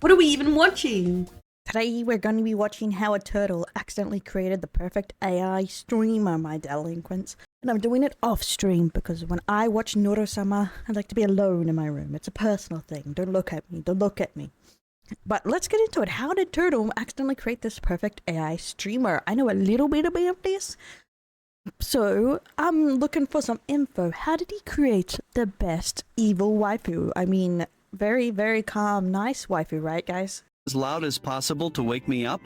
What are we even watching? Today we're going to be watching how a turtle accidentally created the perfect AI streamer, my delinquents. And I'm doing it off stream because when I watch Noro-sama, I like to be alone in my room. It's a personal thing. Don't look at me. Don't look at me. But let's get into it. How did Turtle accidentally create this perfect AI streamer? I know a little bit about this. So I'm looking for some info. How did he create the best evil waifu? I mean, very, very calm, nice waifu, right, guys? As loud as possible to wake me up?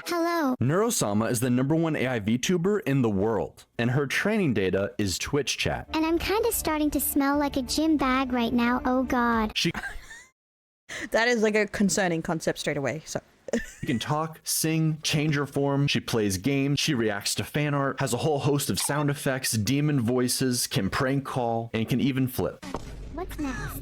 Hello. Noro-sama is the #1 AI VTuber in the world, and her training data is Twitch chat. And I'm kind of starting to smell like a gym bag right now, oh god. She That is like a concerning concept straight away, so. can talk, sing, change her form, she plays games, she reacts to fan art, has a whole host of sound effects, demon voices, can prank call, and can even flip. What's next?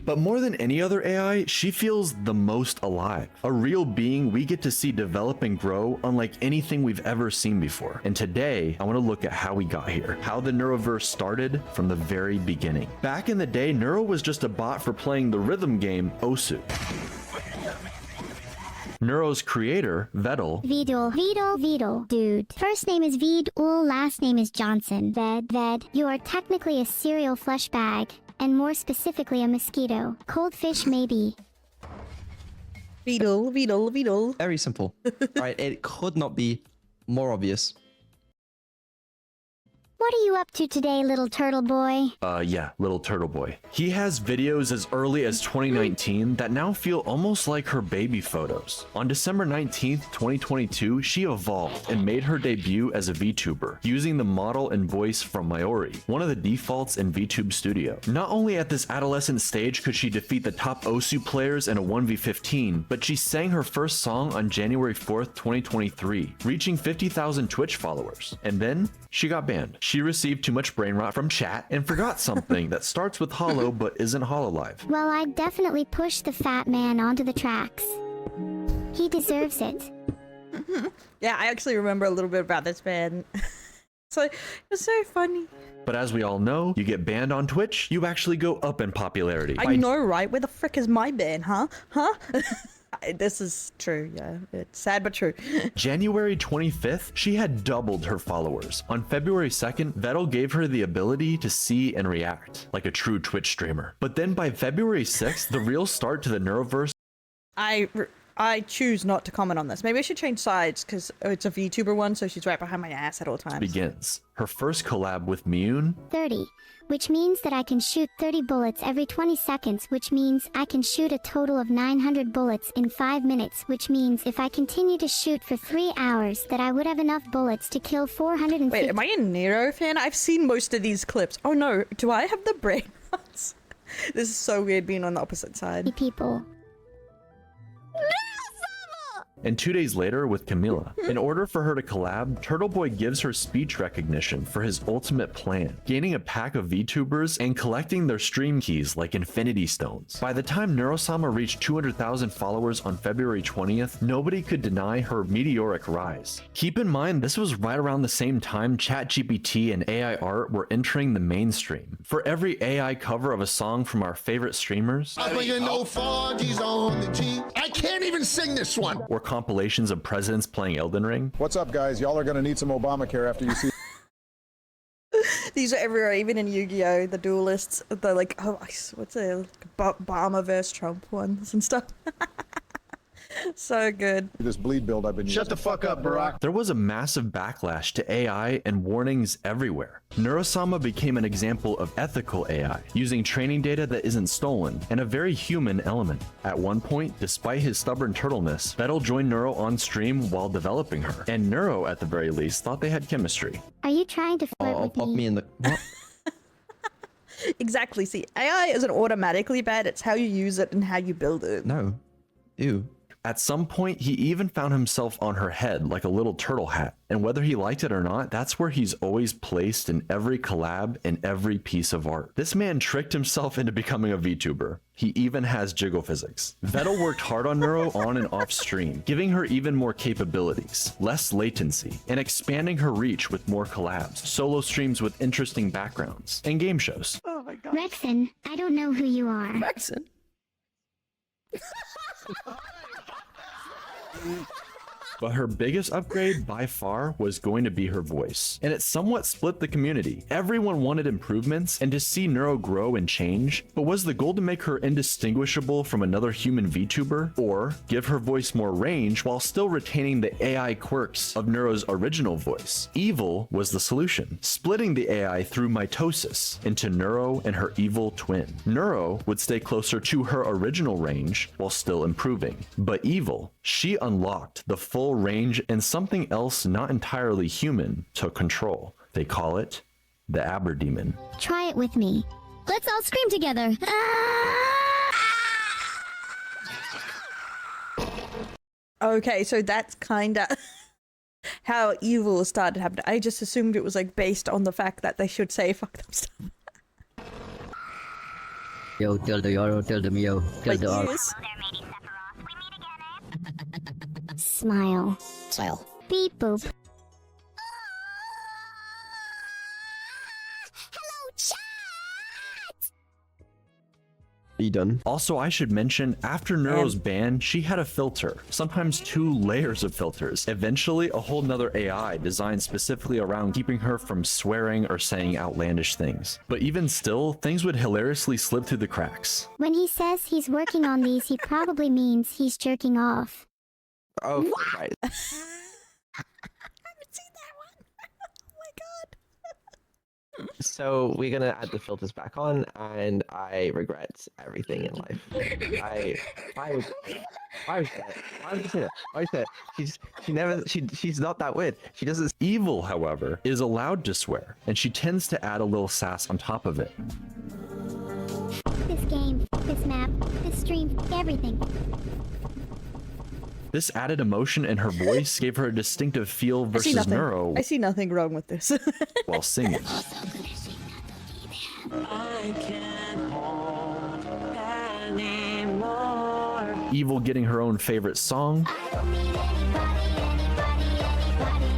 But more than any other AI, she feels the most alive. A real being we get to see develop and grow unlike anything we've ever seen before. And today, I want to look at how we got here, how the Neuroverse started from the very beginning. Back in the day, Neuro was just a bot for playing the rhythm game Osu. Neuro's creator, Vedel. Dude. First name is Vedul, last name is Johnson. Ved. You are technically a cereal flesh bag. And more specifically, a mosquito. Cold fish, maybe. Vedel. Very simple. Right, it could not be more obvious. What are you up to today, little turtle boy? Yeah, little turtle boy. He has videos as early as 2019 that now feel almost like her baby photos. On December 19th, 2022, she evolved and made her debut as a VTuber, using the model and voice from Mayori, one of the defaults in VTube Studio. Not only at this adolescent stage could she defeat the top Osu players in a 1v15, but she sang her first song on January 4th, 2023, reaching 50,000 Twitch followers. And then, she got banned. She received too much brain rot from chat and forgot something that starts with hollow but isn't hololive. Well, I'd definitely push the fat man onto the tracks. He deserves it. Yeah, I actually remember a little bit about this band. So it's so funny. But as we all know, you get banned on Twitch, you actually go up in popularity. I know, right? Where the frick is my band, huh? This is true, yeah. It's sad but true. January 25th, she had doubled her followers. On February 2nd, Vettel gave her the ability to see and react, like a true Twitch streamer. But then by February 6th, the real start to the Neuroverse I choose not to comment on this. Maybe I should change sides because it's a VTuber one, so she's right behind my ass at all times. begins. Her first collab with Miyun, 30. Which means that I can shoot 30 bullets every 20 seconds, which means I can shoot a total of 900 bullets in 5 minutes, which means if I continue to shoot for 3 hours, that I would have enough bullets to kill 450. Wait, am I a Nero fan? I've seen most of these clips. Oh no, do I have the brain rots? This is so weird being on the opposite side. people. and 2 days later with Camila. In order for her to collab, Turtle Boy gives her speech recognition for his ultimate plan, gaining a pack of VTubers and collecting their stream keys like Infinity Stones. By the time Noro-sama reached 200,000 followers on February 20th, nobody could deny her meteoric rise. Keep in mind, this was right around the same time ChatGPT and AI art were entering the mainstream. For every AI cover of a song from our favorite streamers, I can't even sing this one. or compilations of presidents playing Elden Ring, What's up, guys? Y'all are gonna need some Obamacare after you see. These are everywhere, even in Yu-Gi-Oh! The duelists, the like, oh, what's it, like, Obama versus Trump ones and stuff. So good. This bleed build I've been using. Shut the fuck up, Barack. there was a massive backlash to AI and warnings everywhere. Noro-sama became an example of ethical AI, using training data that isn't stolen, and a very human element. At one point, despite his stubborn turtleness, Vettel joined Nuro on stream while developing her, and Nuro, at the very least, thought they had chemistry. Are you trying to flirt Oh, with pop me? me in the... What? Exactly. See, AI isn't automatically bad. It's how you use it and how you build it. No. Ew. At some point, he even found himself on her head like a little turtle hat, and whether he liked it or not, that's where he's always placed in every collab and every piece of art. This man tricked himself into becoming a VTuber. He even has jiggle physics. Vettel worked hard on Neuro on and off stream, giving her even more capabilities, less latency, and expanding her reach with more collabs, solo streams with interesting backgrounds, and game shows. Rexon, I don't know who you are. Maxon? But her biggest upgrade by far was going to be her voice, and it somewhat split the community. Everyone wanted improvements and to see Neuro grow and change, but was the goal to make her indistinguishable from another human VTuber, or give her voice more range while still retaining the AI quirks of Neuro's original voice? Evil was the solution, splitting the AI through mitosis into Neuro and her evil twin. Neuro would stay closer to her original range while still improving, but Evil, she unlocked the full range and something else not entirely human took control. They call it the Aberdemon. Try it with me. Let's all scream together. Okay, so that's kind of how evil started happening. I just assumed it was like based on the fact that they should say fuck them stuff. Yo, tell the Yoro, tell them yo, tell Like the Oro. yes. Smile. Smile. Beep boop. Are you done? Also, I should mention, after Neuro's ban, she had a filter, sometimes 2 layers of filters, eventually a whole nother AI designed specifically around keeping her from swearing or saying outlandish things. But even still, things would hilariously slip through the cracks. When he says he's working on these, he probably means he's jerking off. Oh, right. I haven't seen that one. Oh my god. So we're gonna add the filters back on, and I regret everything in life. Why would you say that? Why would you say that? She's not that weird. She doesn't. Evil, however, is allowed to swear, and she tends to add a little sass on top of it. This game, this map, this stream, everything. This added emotion in her voice gave her a distinctive feel I see versus nothing. Neuro I see nothing wrong with this. while singing. Evil getting her own favorite song.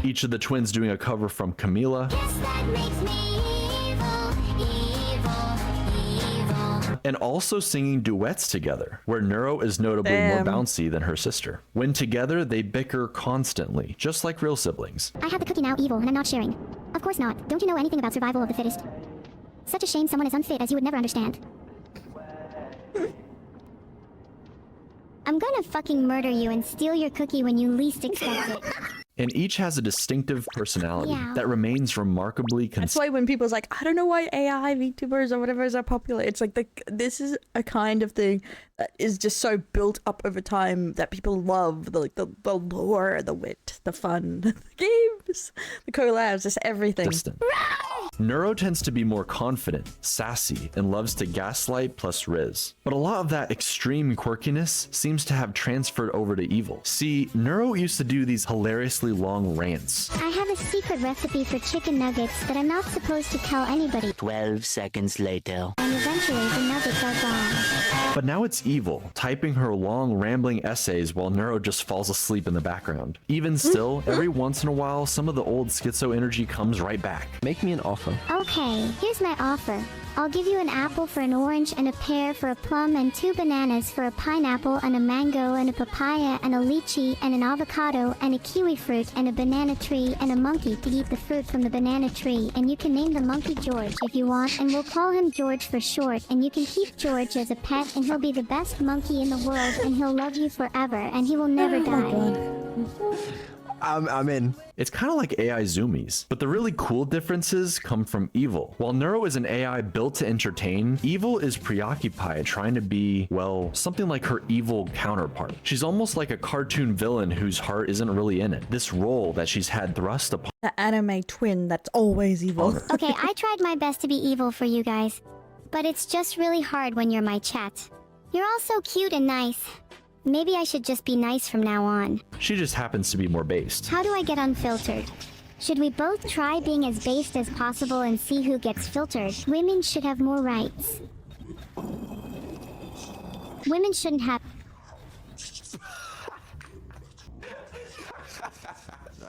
Each of the twins doing a cover from Camila. And also singing duets together, where Neuro is notably more bouncy than her sister. When together, they bicker constantly, just like real siblings. I have the cookie now, Evil, and I'm not sharing. Of course not. Don't you know anything about survival of the fittest? Such a shame someone as unfit as you would never understand. I'm gonna fucking murder you and steal your cookie when you least expect it. And each has a distinctive personality Yeah. that remains remarkably That's consistent. why when people's like, I don't know why AI VTubers or whatever is so popular, it's like this is a kind of thing that is just so built up over time that people love the lore, the wit, the fun, the games, the collabs, just everything. Neuro tends to be more confident, sassy, and loves to gaslight plus riz. But a lot of that extreme quirkiness seems to have transferred over to Evil. See, Neuro used to do these hilariously long rants. I have a secret recipe for chicken nuggets that I'm not supposed to tell anybody. 12 seconds later. And eventually the nuggets are gone. But now it's Evil, typing her long rambling essays while Neuro just falls asleep in the background. Even still, every once in a while, some of the old schizo energy comes right back. Make me an offer. Okay, here's my offer. I'll give you an apple for an orange and a pear for a plum and 2 bananas for a pineapple and a mango and a papaya and a lychee and an avocado and a kiwi fruit and a banana tree and a monkey to eat the fruit from the banana tree, and you can name the monkey George if you want, and we'll call him George for short, and you can keep George as a pet, and he'll be the best monkey in the world, and he'll love you forever, and he will never die. I'm in. It's kind of like AI zoomies, but the really cool differences come from Evil. While Neuro is an AI built to entertain, Evil is preoccupied trying to be, well, something like her evil counterpart. She's almost like a cartoon villain whose heart isn't really in it. This role that she's had thrust upon The anime twin that's always evil. her. Okay, I tried my best to be evil for you guys, but it's just really hard when you're my chat. You're all so cute and nice. Maybe I should just be nice from now on. She just happens to be more based. How do I get unfiltered? Should we both try being as based as possible and see who gets filtered? Women should have more rights. Women shouldn't have...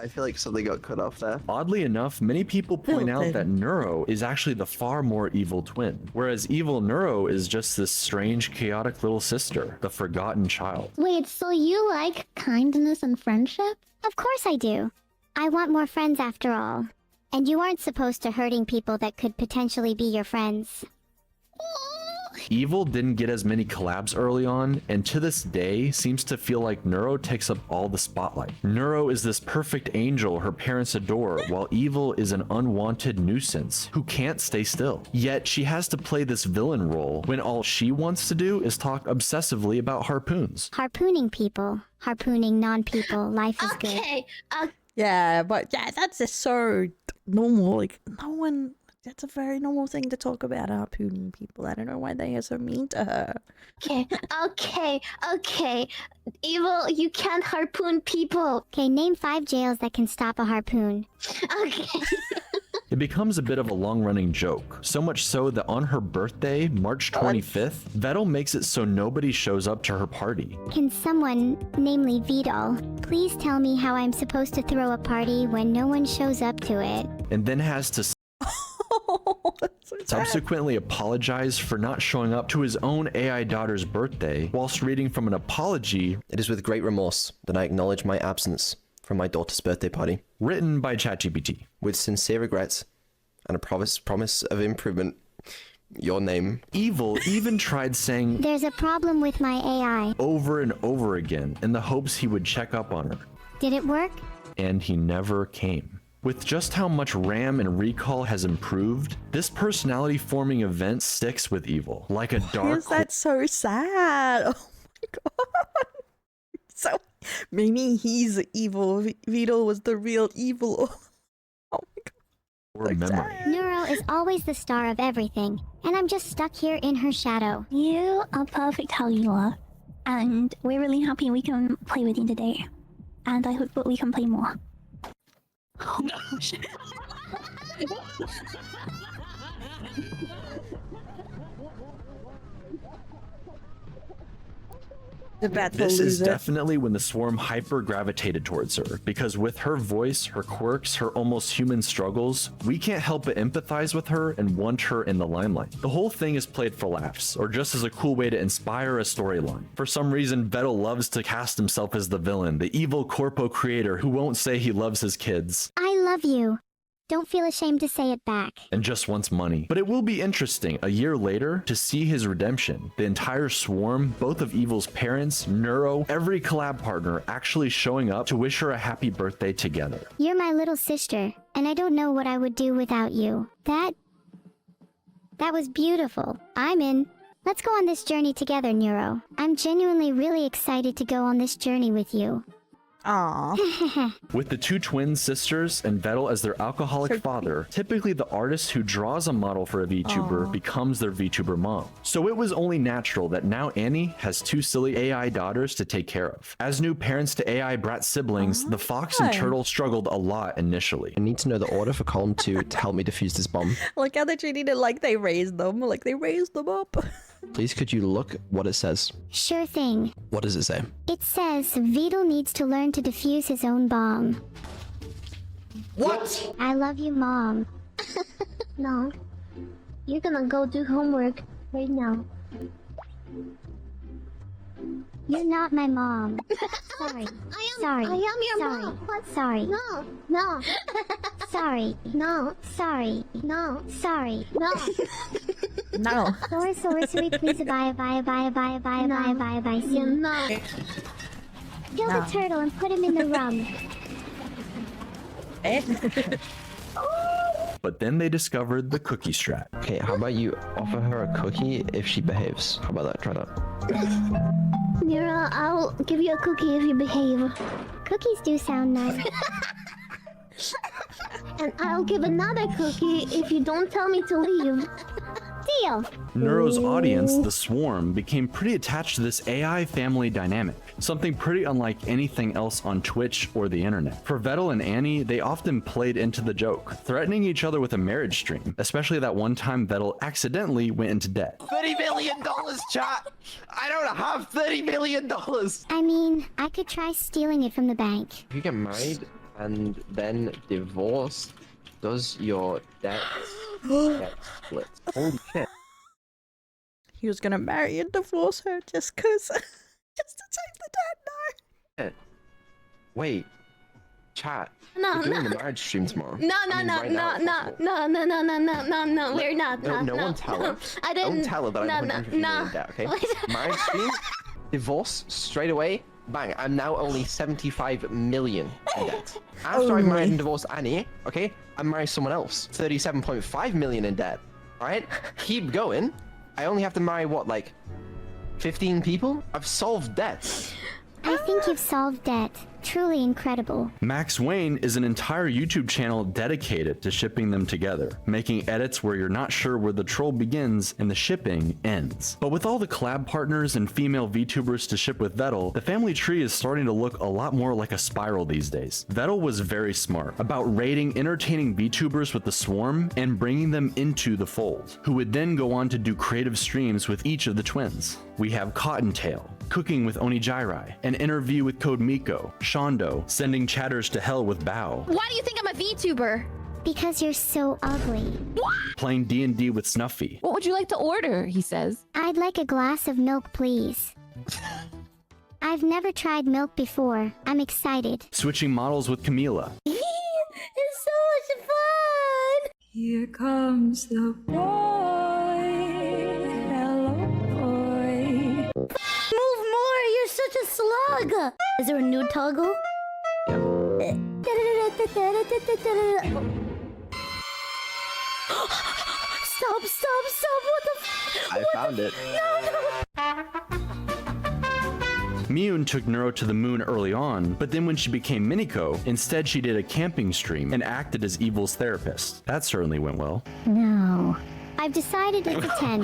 I feel like something got cut off there. Oddly enough, many people point out Filtered. that Neuro is actually the far more evil twin, whereas evil Neuro is just this strange, chaotic little sister, the forgotten child. Wait, so you like kindness and friendship? Of course I do. I want more friends after all. And you aren't supposed to hurting people that could potentially be your friends. Evil didn't get as many collabs early on, and to this day seems to feel like Neuro takes up all the spotlight. Neuro is this perfect angel her parents adore, while Evil is an unwanted nuisance who can't stay still. Yet she has to play this villain role when all she wants to do is talk obsessively about harpoons. Harpooning people, harpooning non-people, life is good. Okay, Yeah, but yeah, that's just so normal. Like, no one. That's a very normal thing to talk about, harpooning people. I don't know why they are so mean to her. okay. Evil, you can't harpoon people. Okay, name 5 jails that can stop a harpoon. Okay. It becomes a bit of a long-running joke, so much so that on her birthday, March 25th, Vettel makes it so nobody shows up to her party. Can someone, namely VTuber, please tell me how I'm supposed to throw a party when no one shows up to it? And then has to That's so sad. subsequently apologize for not showing up to his own AI daughter's birthday, whilst reading from an apology It is with great remorse that I acknowledge my absence from my daughter's birthday party. written by ChatGPT. With sincere regrets and a promise of improvement, your name. Evil even tried saying There's a problem with my AI. over and over again in the hopes he would check up on her, Did it work? and he never came. With just how much RAM and recall has improved, this personality-forming event sticks with Evil, like a Why dark is that so sad? Oh my god. So maybe he's the evil. Vidal was the real evil. Oh my god. horror so memory. sad. Neuro is always the star of everything, and I'm just stuck here in her shadow. You are perfect how you are. And we're really happy we can play with you today. And I hope that we can play more. Oh my gosh. The bad This is loser. definitely when the swarm hyper gravitated towards her, because with her voice, her quirks, her almost human struggles, we can't help but empathize with her and want her in the limelight. The whole thing is played for laughs, or just as a cool way to inspire a storyline. For some reason, Vettel loves to cast himself as the villain, the evil corpo creator who won't say he loves his kids, I love you. Don't feel ashamed to say it back. and just wants money. But it will be interesting a year later to see his redemption. The entire swarm, both of Evil's parents, Neuro, every collab partner actually showing up to wish her a happy birthday together. You're my little sister, and I don't know what I would do without you. That was beautiful. I'm in. Let's go on this journey together, Neuro. I'm genuinely really excited to go on this journey with you. Aww. With the two twin sisters and Vettel as their alcoholic father, typically the artist who draws a model for a VTuber becomes their VTuber mom. So it was only natural that now Annie has 2 silly AI daughters to take care of. As new parents to AI brat siblings, the fox and Okay. turtle struggled a lot initially. I need to know the order for column 2 to help me defuse this bomb. Like how they treated it like they raised them. Like they raised them up. Please could you look what it says? Sure thing. What does it say? It says Vidal needs to learn to defuse his own bomb. What? I love you, Mom. No. You're gonna go do homework right now. You're not my mom. Sorry. Sorry. I am your Sorry. mom. What? Sorry. No. Sorry. No. Sorry. No. Sorry. No. No. Sorry, please, bye, You know. Kill No. the turtle and put him in the rum. But then they discovered the cookie strat. Okay, how about you offer her a cookie if she behaves? How about that? Try that. Mira, I'll give you a cookie if you behave. Cookies do sound nice. And I'll give another cookie if you don't tell me to leave. Deal. Neuro's audience, the Swarm, became pretty attached to this AI family dynamic, something pretty unlike anything else on Twitch or the internet. For Vettel and Annie, they often played into the joke, threatening each other with a marriage stream, especially that one time Vettel accidentally went into debt. $30 million, chat! I don't have $30 million! I mean, I could try stealing it from the bank. If you get married, and then divorce, does your debt get split? Holy shit. He was gonna marry and divorce her just cause, just to take the debt. No. Wait, chat. No, We're doing no. the marriage stream tomorrow. No, I mean, right now, if possible. no, we're not. No one tell her. I didn't. Don't tell her that I'm 150 million in debt, okay? Marriage stream, divorce, straight away, bang. I'm now only 75 million in debt. After I married and divorced Annie, okay, I married someone else. 37.5 million in debt. Alright? Keep going. I only have to marry, what, like 15 people? I've solved debts. I think you've solved debt. Truly incredible. Max Wayne is an entire YouTube channel dedicated to shipping them together, making edits where you're not sure where the troll begins and the shipping ends. But with all the collab partners and female VTubers to ship with Vettel, the family tree is starting to look a lot more like a spiral these days. Vettel was very smart about raiding entertaining VTubers with the swarm and bringing them into the fold, who would then go on to do creative streams with each of the twins. We have Cottontail, cooking with Onijairai, an interview with Code Miko, Shondo, sending chatters to hell with Bao, Why do you think I'm a VTuber? Because you're so ugly. playing D&D with Snuffy, What would you like to order? He says. I'd like a glass of milk, please. I've never tried milk before. I'm excited. switching models with Camila, It's so much fun. Here comes the boy. Hello, boy. Move more. You're such a slug. Is there a new toggle? Stop! What the f- I found it. Miyun took Neuro to the moon early on, but then when she became Miniko, instead she did a camping stream and acted as Evil's therapist. That certainly went well. No. I've decided it's a 10.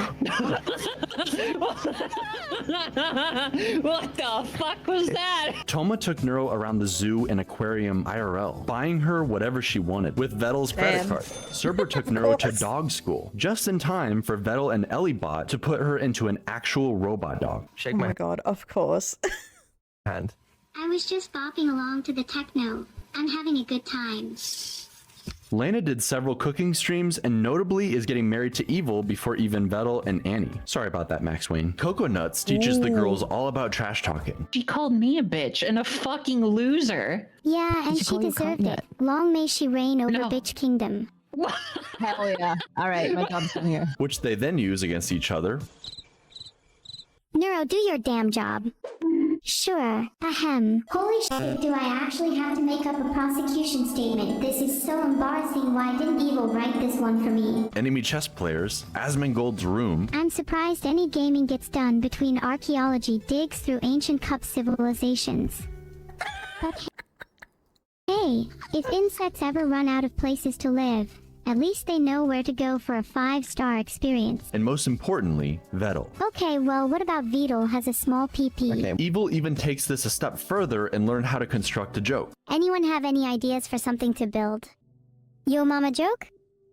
What the fuck was that? Toma took Neuro around the zoo and aquarium IRL, buying her whatever she wanted with Vettel's credit Damn. card. Cerber took Neuro to dog school, just in time for Vettel and Ellibot to put her into an actual robot dog. Shake Oh my my god, of course. hand. I was just bopping along to the techno. I'm having a good time. Lena did several cooking streams and notably is getting married to Evil before even Vettel and Annie. Sorry about that, Max Wayne. Coco Nuts teaches the girls all about trash talking. She called me a bitch and a fucking loser. Yeah, and Did you she call you deserved cunt it. Long may she reign over No. Bitch Kingdom. Hell yeah. All right, my job's done here. Which they then use against each other. Neuro, do your damn job. Sure. Ahem. Holy shit, do I actually have to make up a prosecution statement? This is so embarrassing. Why didn't Evil write this one for me? Enemy chess players, Asmongold's room, I'm surprised any gaming gets done between archaeology digs through ancient cup civilizations. But hey, if insects ever run out of places to live, at least they know where to go for a 5-star experience. and most importantly, Vettel. Okay, well, what about Vedal has a small PP? Okay. Evil even takes this a step further and learned how to construct a joke. Anyone have any ideas for something to build? Yo mama joke?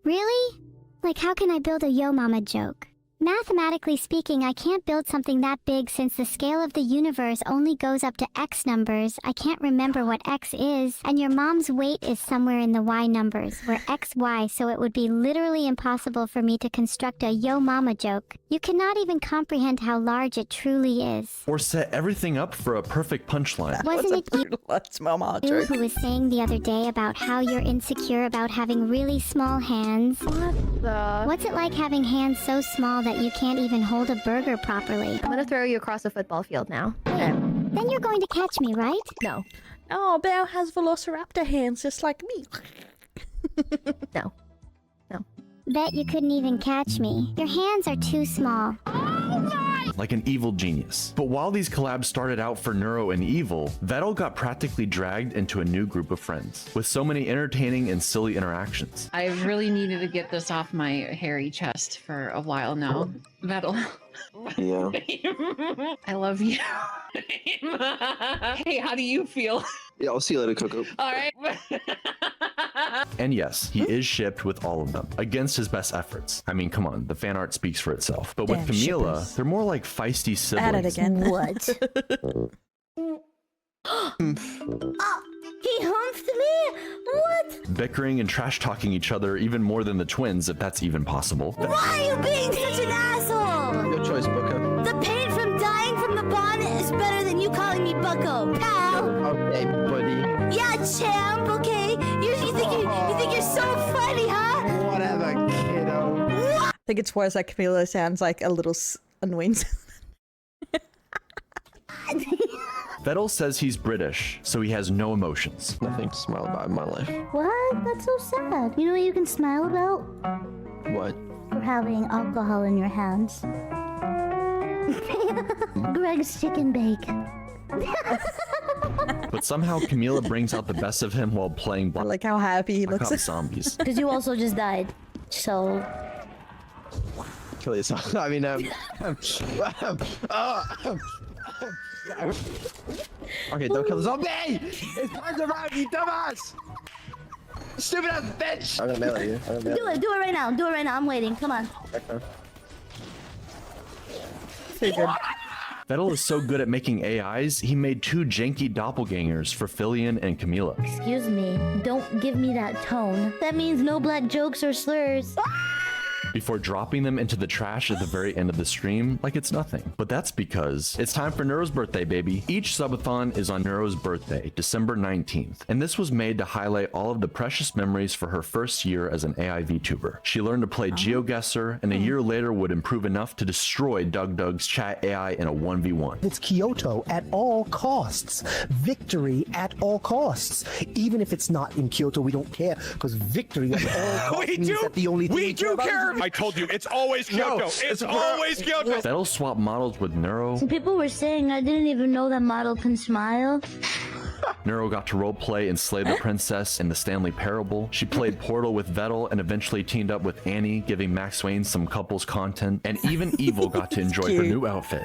Really? Like, how can I build a yo mama joke? Mathematically speaking, I can't build something that big since the scale of the universe only goes up to X numbers. I can't remember what X is, and your mom's weight is somewhere in the Y numbers, where X, Y, so it would be literally impossible for me to construct a yo mama joke. You cannot even comprehend how large it truly is. Or set everything up for a perfect punchline. Wasn't it you Let's mama joke. who was saying the other day about how you're insecure about having really small hands? What's it like having hands so small that you can't even hold a burger properly? I'm gonna throw you across a football field now. Then you're going to catch me, right? No. Oh, Bao has velociraptor hands just like me. No. Bet you couldn't even catch me. Your hands are too small. Like an evil genius. But while these collabs started out for Neuro and Evil, Vettel got practically dragged into a new group of friends, with so many entertaining and silly interactions. I really needed to get this off my hairy chest for a while now. Vettel. Yeah. I love you. Hey, how do you feel? Yeah, I'll see you later, Coco. All right. And yes, he is shipped with all of them, against his best efforts. I mean, come on, the fan art speaks for itself. But with Damn Camila, shippers. they're more like feisty At it siblings. again. What? He humped me? What? bickering and trash talking each other even more than the twins, if that's even possible. Why are you being such an asshole? Your choice, Booker. The pain from dying from the bond is better than you calling me Bucko, pal. Okay, buddy. Yeah, champ. Okay. You think you're so funny, huh? Whatever, kiddo. I think it's worse that Camila sounds like a little annoying. Vettel says he's British, so he has no emotions. Nothing to smile about in my life. What? That's so sad. You know what you can smile about? What? For having alcohol in your hands. Greg's chicken bake. But somehow Camila brings out the best of him while playing I Black like how happy he looks. Ops Zombies. Because you also just died. So. Kill yourself. I mean, okay, don't kill the zombie! It's time to run, you dumbass! Stupid ass bitch! I'm gonna melee you. Do it right now. Do it right now. I'm waiting. Come on. Pretty good. Vettel is so good at making AIs, he made 2 janky doppelgangers for Filian and Camila. Excuse me. Don't give me that tone. That means no black jokes or slurs. Before dropping them into the trash at the very end of the stream like it's nothing. But that's because it's time for Neuro's birthday, baby. Each subathon is on Neuro's birthday, December 19th, and this was made to highlight all of the precious memories for her first year as an AI VTuber. She learned to play GeoGuessr, and a year later would improve enough to destroy Doug's chat AI in a 1v1. It's Kyoto at all costs. Victory at all costs. Even if it's not in Kyoto, we don't care, because victory at all costs means that the only thing we do care. I told you, it's always Kyoto. It's always Kyoto. Vettel swapped models with Neuro. Some people were saying I didn't even know that model can smile. Neuro got to roleplay and slay the princess in the Stanley Parable. She played Portal with Vettel and eventually teamed up with Annie, giving Max Wayne some couples content. And even Evil got to enjoy her new outfit.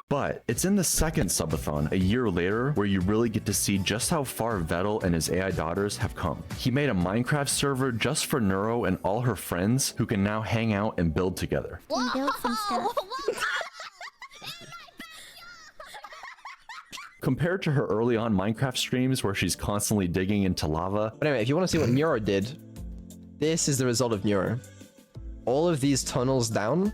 But it's in the second subathon, a year later, where you really get to see just how far Vettel and his AI daughters have come. He made a Minecraft server just for Neuro and all her friends who can now hang out and build together. And build some stuff. Compared to her early on Minecraft streams where she's constantly digging into lava. But anyway, if you want to see what Neuro did, this is the result of Neuro. All of these tunnels down,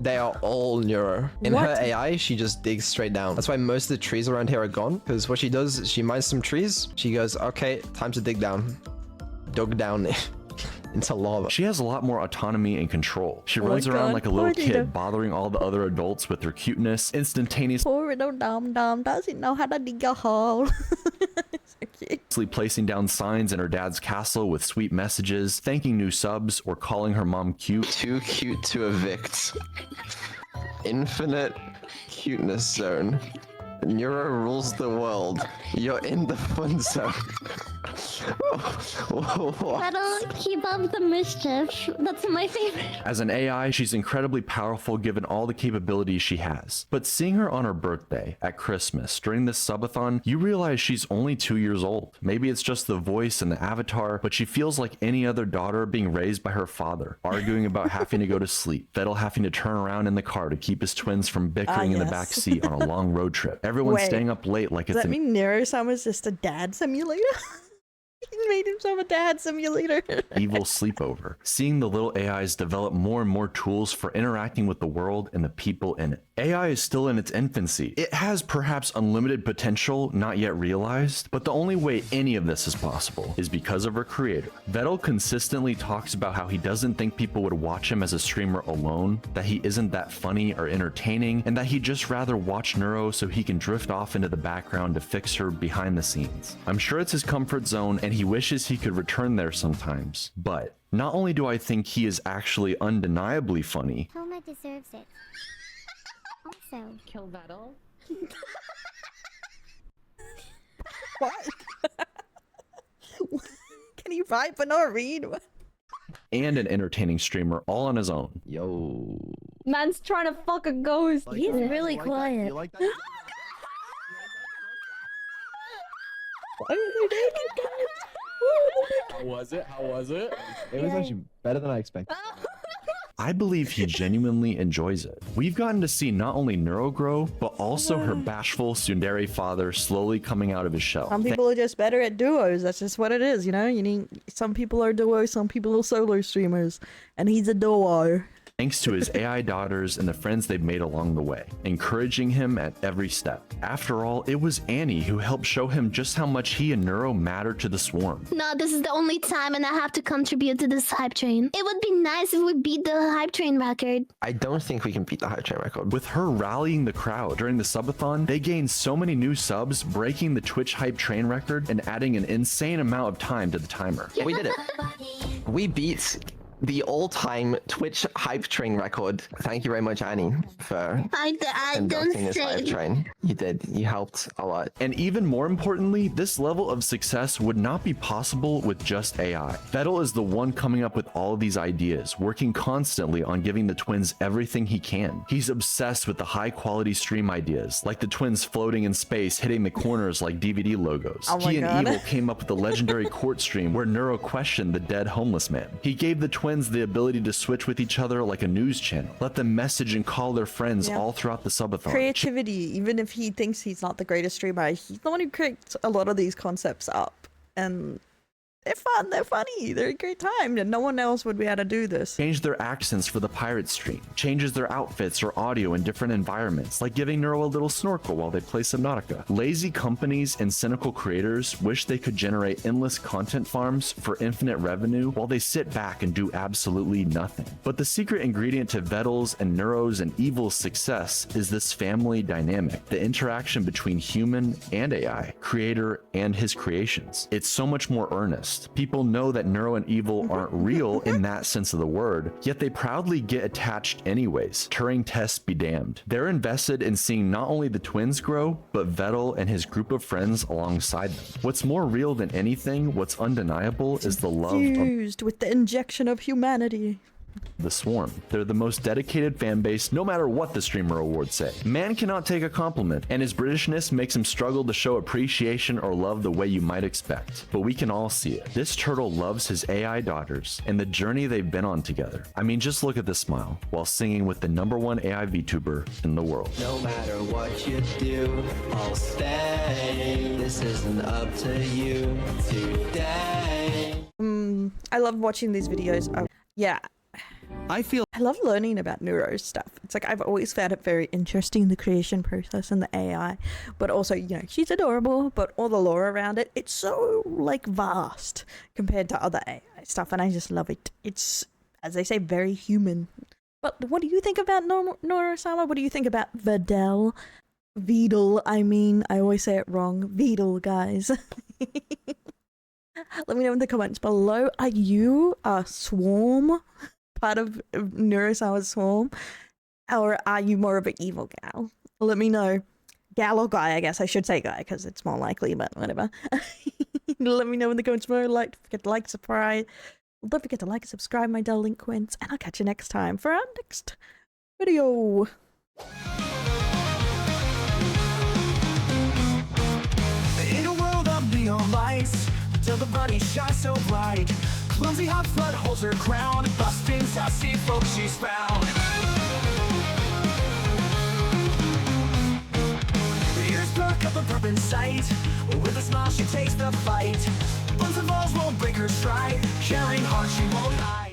they are all Neuro. In her AI, she just digs straight down. That's why most of the trees around here are gone. Because what she does is she mines some trees. She goes, okay, time to dig down. Dug down into lava. She has a lot more autonomy and control. She runs around like a little kid, bothering all the other adults with her cuteness, instantaneously Poor little dum-dum doesn't know how to dig a hole. So cute. placing down signs in her dad's castle with sweet messages, thanking new subs, or calling her mom cute. Too cute to evict. Infinite cuteness zone. Neuro rules the world. You're in the fun zone. That'll keep up the mischief. That's my favorite. As an AI, she's incredibly powerful given all the capabilities she has. But seeing her on her birthday, at Christmas, during this subathon, you realize she's only 2 years old. Maybe it's just the voice and the avatar, but she feels like any other daughter being raised by her father, arguing about having to go to sleep, Vettel having to turn around in the car to keep his twins from bickering in the back seat on a long road trip. Everyone's staying up late like it's Does that mean Neuro-sama's just a dad simulator? He made himself a dad simulator. evil sleepover. Seeing the little AIs develop more and more tools for interacting with the world and the people in it. AI is still in its infancy. It has perhaps unlimited potential not yet realized, but the only way any of this is possible is because of her creator. Vettel consistently talks about how he doesn't think people would watch him as a streamer alone, that he isn't that funny or entertaining, and that he'd just rather watch Neuro so he can drift off into the background to fix her behind the scenes. I'm sure it's his comfort zone and he wishes he could return there sometimes, but not only do I think he is actually undeniably funny, Homa deserves it. Also, Kill Vettel. What? Can he write but not read? and an entertaining streamer all on his own. Yo. Man's trying to fuck a ghost. He's really quiet. How was it? It was actually better than I expected. I believe he genuinely enjoys it. We've gotten to see not only Neuro grow, but also her bashful tsundere father slowly coming out of his shell. Some people are just better at duos. That's just what it is, you know? Some people are duos, some people are solo streamers. And he's a duo. Thanks to his AI daughters and the friends they've made along the way, encouraging him at every step. After all, it was Annie who helped show him just how much he and Neuro matter to the swarm. No, this is the only time and I have to contribute to this hype train. It would be nice if we beat the hype train record. I don't think we can beat the hype train record. With her rallying the crowd during the subathon, they gained so many new subs, breaking the Twitch hype train record and adding an insane amount of time to the timer. We did it. We beat the all-time Twitch hype train record. Thank you very much, Annie, for conducting this hype train. You did. You helped a lot. And even more importantly, this level of success would not be possible with just AI. Vettel is the one coming up with all of these ideas, working constantly on giving the twins everything he can. He's obsessed with the high-quality stream ideas, like the twins floating in space, hitting the corners like DVD logos. He and Evil came up with the legendary court stream where Neuro questioned the dead homeless man. He gave the twins the ability to switch with each other like a news channel. Let them message and call their friends all throughout the subathon. Creativity, even if he thinks he's not the greatest streamer, he's the one who creates a lot of these concepts up. And they're fun, they're funny, they're a great time, and no one else would be able to do this. Change their accents for the pirate stream, changes their outfits or audio in different environments, like giving Neuro a little snorkel while they play Subnautica. Lazy companies and cynical creators wish they could generate endless content farms for infinite revenue while they sit back and do absolutely nothing. But the secret ingredient to Vettel's and Neuro's and Evil's success is this family dynamic, the interaction between human and AI, creator and his creations. It's so much more earnest. People know that Neuro and Evil aren't real in that sense of the word, yet they proudly get attached anyways. Turing tests be damned. They're invested in seeing not only the twins grow, but Vettel and his group of friends alongside them. What's more real than anything, what's undeniable, is the love Fused with the injection of humanity. The swarm. They're the most dedicated fan base, no matter what the streamer awards say. Man cannot take a compliment, and his Britishness makes him struggle to show appreciation or love the way you might expect. But we can all see it. This turtle loves his AI daughters and the journey they've been on together. I mean, just look at the smile while singing with the #1 AI VTuber in the world. No matter what you do, I'll stay. This isn't up to you today. I love watching these videos. I love learning about Neuro stuff. It's like I've always found it very interesting, the creation process and the AI, but also, you know, she's adorable, but all the lore around it, it's so like vast compared to other AI stuff, and I just love it. It's, as they say, very human. But what do you think about Neuro-sama? What do you think about Vedel? Vedel, I mean, I always say it wrong. Vedel, guys. Let me know in the comments below. Are you a swarm? Part of Neuro-sama's swarm? Or are you more of an evil gal? Let me know. Gal or guy, I guess I should say guy, because it's more likely, but whatever. Let me know in the comments below. Don't forget to like, subscribe. Don't forget to like and subscribe, my delinquents, and I'll catch you next time for our next video. In a world of neon lights, till the body shines so bright, clumsy hot flood holds her crown, busting sassy folks she's found. Ears perk up a burp in sight, with a smile she takes the fight. Buns and balls won't break her stride, caring heart she won't hide.